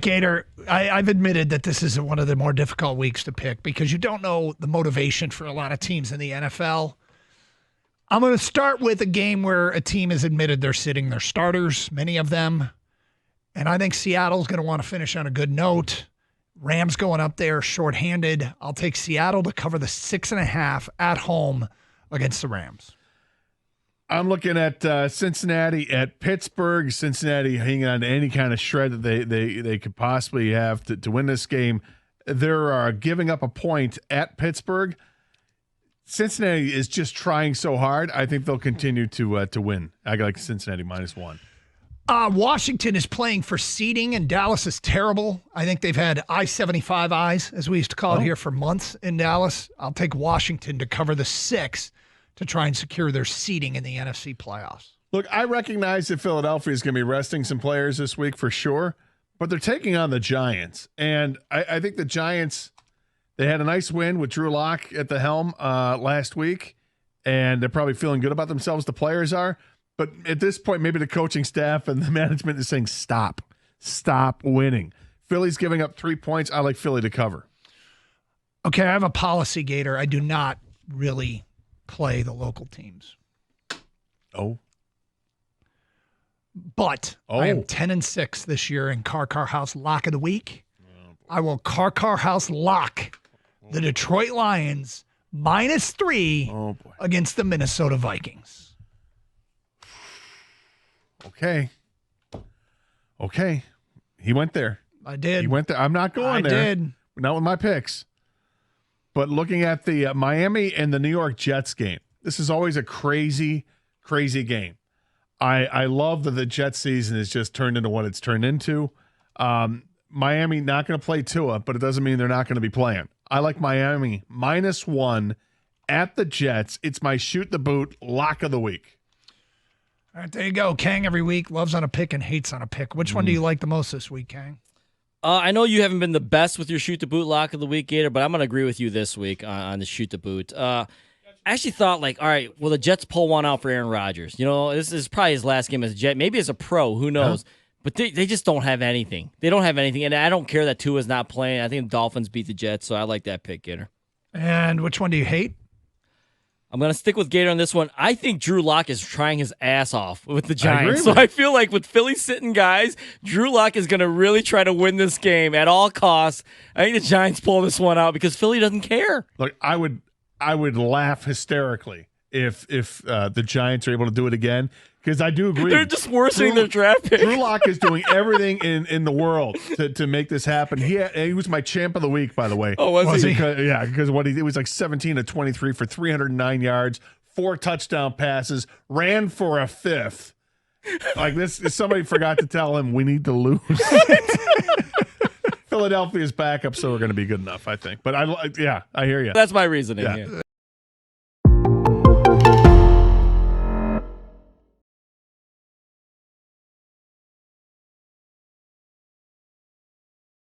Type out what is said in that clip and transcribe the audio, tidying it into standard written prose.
Gator, I've admitted that this is one of the more difficult weeks to pick because you don't know the motivation for a lot of teams in the NFL. I'm going to start with a game where a team has admitted they're sitting their starters, many of them. And I think Seattle's going to want to finish on a good note. Rams going up there shorthanded. I'll take Seattle to cover the 6.5 at home against the Rams. I'm looking at Cincinnati at Pittsburgh. Cincinnati hanging on to any kind of shred that they could possibly have to win this game. They're giving up a point at Pittsburgh. Cincinnati is just trying so hard. I think they'll continue to win. I like Cincinnati -1. Washington is playing for seeding, and Dallas is terrible. I think they've had I-75 eyes, as we used to call it here, for months in Dallas. I'll take Washington to cover the 6 to try and secure their seeding in the NFC playoffs. Look, I recognize that Philadelphia is going to be resting some players this week for sure, but they're taking on the Giants. And I think the Giants, they had a nice win with Drew Lock at the helm last week, and they're probably feeling good about themselves. The players are. But at this point, maybe the coaching staff and the management is saying, stop winning. Philly's giving up 3 points. I like Philly to cover. Okay, I have a policy, Gator. I do not really play the local teams. Oh. But I am 10-6 this year in Car House Lock of the Week. I will Car House lock the Detroit Lions -3 against the Minnesota Vikings. Okay. He went there. I did. He went there. I'm not going there. I did. Not with my picks. But looking at the Miami and the New York Jets game, this is always a crazy, crazy game. I love that the Jets season has just turned into what it's turned into. Miami not going to play Tua, but it doesn't mean they're not going to be playing. I like Miami -1 at the Jets. It's my shoot the boot lock of the week. All right, there you go. Khang every week loves on a pick and hates on a pick. Which one do you like the most this week, Khang? I know you haven't been the best with your shoot the boot lock of the week, Gator, but I'm going to agree with you this week on the shoot the boot. I actually thought, all right, will the Jets pull one out for Aaron Rodgers? You know, this is probably his last game as a Jet, maybe as a pro, who knows? Huh? But they just don't have anything. They don't have anything, and I don't care that Tua's not playing. I think the Dolphins beat the Jets, so I like that pick, Gator. And which one do you hate? I'm going to stick with Gator on this one. I think Drew Lock is trying his ass off with the Giants. So I feel like with Philly sitting guys, Drew Lock is going to really try to win this game at all costs. I think the Giants pull this one out because Philly doesn't care. Look, I would laugh hysterically if the Giants are able to do it again, because I do agree. They're just worsening their draft pick. Drew Lock is doing everything in the world to make this happen. He was my champ of the week, by the way. Oh, was he? Because what it was like 17 of 23 for 309 yards, 4 touchdown passes, ran for a 5th. Like this, somebody forgot to tell him we need to lose. Philadelphia's backup, so we're going to be good enough, I think. But I hear you. That's my reasoning. Yeah.